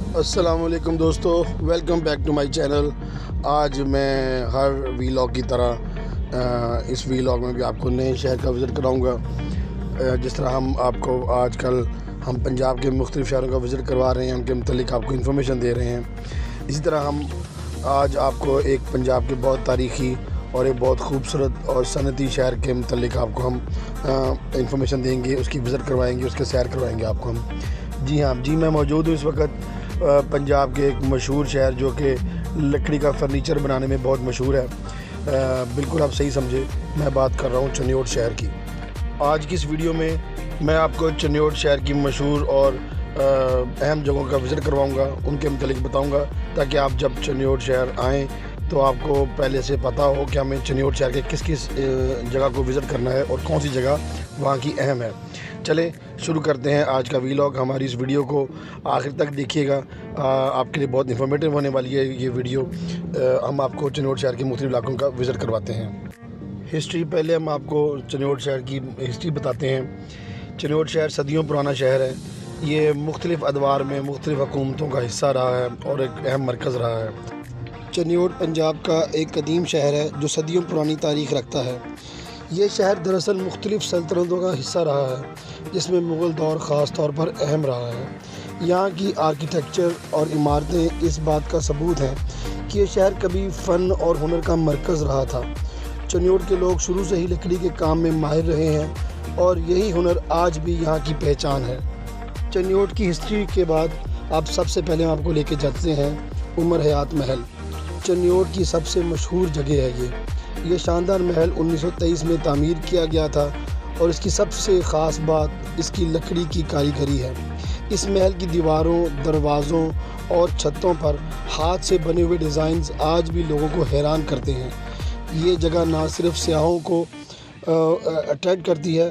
السلام علیکم دوستو، welcome back to my channel. آج میں ہر ویلاگ کی طرح اس ویلاگ میں بھی آپ کو نئے شہر کا وزٹ کراؤں گا۔ جس طرح ہم آپ کو آج کل ہم پنجاب کے مختلف شہروں کا وزٹ کروا رہے ہیں، ان کے متعلق آپ کو انفارمیشن دے رہے ہیں، اسی طرح ہم آج آپ کو ایک پنجاب کے بہت تاریخی اور ایک بہت خوبصورت اور صنعتی شہر کے متعلق آپ کو ہم انفارمیشن دیں گے، اس کی وزٹ کروائیں گے، اس کے سیر کروائیں گے آپ کو ہم۔ جی میں موجود ہوں اس وقت پنجاب کے ایک مشہور شہر جو کہ لکڑی کا فرنیچر بنانے میں بہت مشہور ہے۔ بالکل آپ صحیح سمجھے، میں بات کر رہا ہوں چنیوٹ شہر کی۔ آج کی اس ویڈیو میں میں آپ کو چنیوٹ شہر کی مشہور اور اہم جگہوں کا وزٹ کرواؤں گا، ان کے متعلق بتاؤں گا، تاکہ آپ جب چنیوٹ شہر آئیں تو آپ کو پہلے سے پتہ ہو کہ ہمیں چنیوٹ شہر کے کس جگہ کو وزٹ کرنا ہے اور کون سی جگہ وہاں کی اہم ہے۔ چلیں شروع کرتے ہیں آج کا ویلاگ۔ ہماری اس ویڈیو کو آخر تک دیکھیے گا، آپ کے لیے بہت انفارمیٹیو ہونے والی ہے یہ ویڈیو۔ ہم آپ کو چنیوٹ شہر کے مختلف علاقوں کا وزٹ کرواتے ہیں۔ ہسٹری، پہلے ہم آپ کو چنیوٹ شہر کی ہسٹری بتاتے ہیں۔ چنیوٹ شہر صدیوں پرانا شہر ہے۔ یہ مختلف ادوار میں مختلف حکومتوں کا حصہ رہا ہے اور ایک اہم مرکز رہا ہے۔ چنیوٹ پنجاب کا ایک قدیم شہر ہے جو صدیوں پرانی تاریخ رکھتا ہے۔ یہ شہر دراصل مختلف سلطنتوں کا حصہ رہا ہے، جس میں مغل دور خاص طور پر اہم رہا ہے۔ یہاں کی آرکیٹیکچر اور عمارتیں اس بات کا ثبوت ہیں کہ یہ شہر کبھی فن اور ہنر کا مرکز رہا تھا۔ چنیوٹ کے لوگ شروع سے ہی لکڑی کے کام میں ماہر رہے ہیں اور یہی ہنر آج بھی یہاں کی پہچان ہے۔ چنیوٹ کی ہسٹری کے بعد آپ سب سے پہلے آپ کو لے کے چلتے ہیں عمر حیات محل۔ چنیوٹ کی سب سے مشہور جگہ ہے یہ شاندار محل 1923 میں تعمیر کیا گیا تھا اور اس کی سب سے خاص بات اس کی لکڑی کی کاریگری ہے۔ اس محل کی دیواروں، دروازوں اور چھتوں پر ہاتھ سے بنے ہوئے ڈیزائنز آج بھی لوگوں کو حیران کرتے ہیں۔ یہ جگہ نہ صرف سیاحوں کو اٹریکٹ کرتی ہے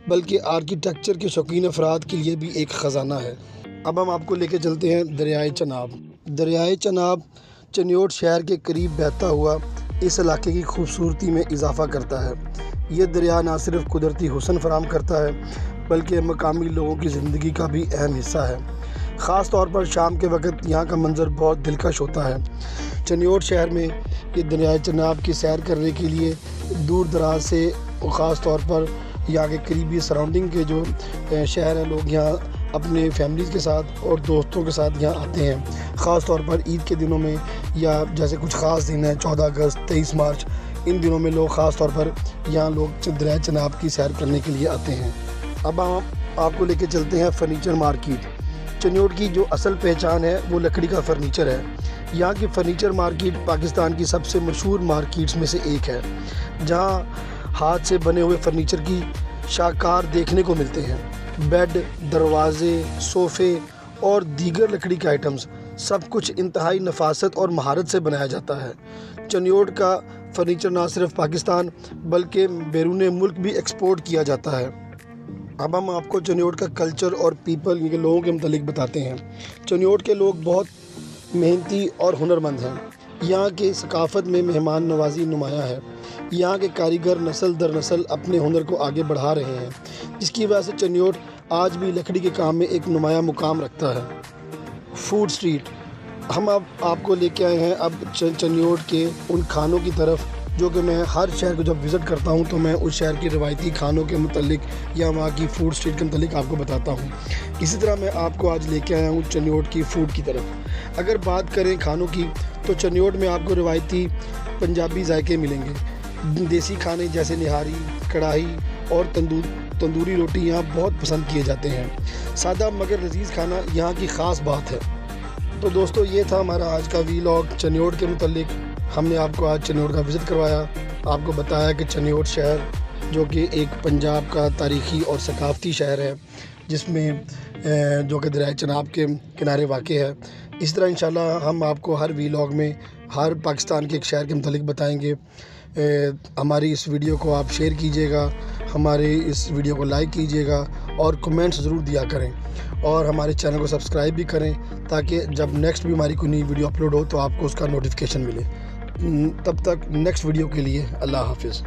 بلکہ آرکیٹیکچر کے شوقین افراد کے لیے بھی ایک خزانہ ہے۔ اب ہم آپ کو لے کے چلتے ہیں دریائے چناب۔ دریائے چناب چنیوٹ شہر کے قریب بہتا ہوا اس علاقے کی خوبصورتی میں اضافہ کرتا ہے۔ یہ دریا نہ صرف قدرتی حسن فراہم کرتا ہے بلکہ مقامی لوگوں کی زندگی کا بھی اہم حصہ ہے۔ خاص طور پر شام کے وقت یہاں کا منظر بہت دلکش ہوتا ہے۔ چنیوٹ شہر میں یہ دریائے چناب کی سیر کرنے کے لیے دور دراز سے، خاص طور پر یہاں کے قریبی سراؤنڈنگ کے جو شہر ہیں، لوگ یہاں اپنے فیملیز کے ساتھ اور دوستوں کے ساتھ یہاں آتے ہیں۔ خاص طور پر عید کے دنوں میں، یا جیسے کچھ خاص دن ہیں 14 اگست، 23 مارچ، ان دنوں میں لوگ خاص طور پر یہاں لوگ دریائے چناب کی سیر کرنے کے لیے آتے ہیں۔ اب ہم آپ کو لے کے چلتے ہیں فرنیچر مارکیٹ۔ چنیوٹ کی جو اصل پہچان ہے وہ لکڑی کا فرنیچر ہے۔ یہاں کی فرنیچر مارکیٹ پاکستان کی سب سے مشہور مارکیٹس میں سے ایک ہے، جہاں ہاتھ سے بنے ہوئے فرنیچر کی شاہکار دیکھنے کو ملتے ہیں۔ بیڈ، دروازے، صوفے اور دیگر لکڑی کے آئٹمز، سب کچھ انتہائی نفاست اور مہارت سے بنایا جاتا ہے۔ چنیوٹ کا فرنیچر نہ صرف پاکستان بلکہ بیرون ملک بھی ایکسپورٹ کیا جاتا ہے۔ اب ہم آپ کو چنیوٹ کا کلچر اور پیپل کے لوگوں کے متعلق بتاتے ہیں۔ چنیوٹ کے لوگ بہت محنتی اور ہنرمند ہیں۔ یہاں کی ثقافت میں مہمان نوازی نمایاں ہے۔ یہاں کے کاریگر نسل در نسل اپنے ہنر کو آگے بڑھا رہے ہیں، جس کی وجہ سے چنیوٹ آج بھی لکڑی کے کام میں ایک نمایاں مقام رکھتا ہے۔ فوڈ اسٹریٹ، ہم اب آپ کو لے کے آئے ہیں اب چنیوٹ کے ان کھانوں کی طرف جو کہ میں ہر شہر کو جب وزٹ کرتا ہوں تو میں اس شہر کی روایتی کھانوں کے متعلق یا وہاں کی فوڈ اسٹریٹ کے متعلق آپ کو بتاتا ہوں۔ اسی طرح میں آپ کو آج لے کے آیا ہوں چنیوٹ کی فوڈ کی طرف۔ اگر بات کریں کھانوں کی تو چنیوٹ میں آپ کو روایتی پنجابی ذائقے ملیں گے۔ دیسی کھانے جیسے نہاری، کڑاہی اور تندوری روٹی یہاں بہت پسند کیے جاتے ہیں۔ سادہ مگر لذیذ کھانا یہاں کی خاص بات ہے۔ تو دوستو، یہ تھا ہمارا آج کا ویلاگ چنیوٹ کے متعلق۔ ہم نے آپ کو آج چنیوٹ کا وزٹ کروایا، آپ کو بتایا کہ چنیوٹ شہر جو کہ ایک پنجاب کا تاریخی اور ثقافتی شہر ہے، جس میں جو کہ دریائے چناب کے کنارے واقع ہے۔ اس طرح انشاءاللہ ہم آپ کو ہر ویلاگ میں ہر پاکستان کے ایک شہر کے متعلق بتائیں گے۔ ہماری اس ویڈیو کو آپ شیئر کیجیے گا، ہمارے اس ویڈیو کو لائک کیجیے گا اور کمنٹس ضرور دیا کریں، اور ہمارے چینل کو سبسکرائب بھی کریں تاکہ جب نیکسٹ بھی ہماری کوئی نئی ویڈیو اپلوڈ ہو تو آپ کو اس کا نوٹیفیکیشن ملے۔ تب تک نیکسٹ ویڈیو کے لیے اللہ حافظ۔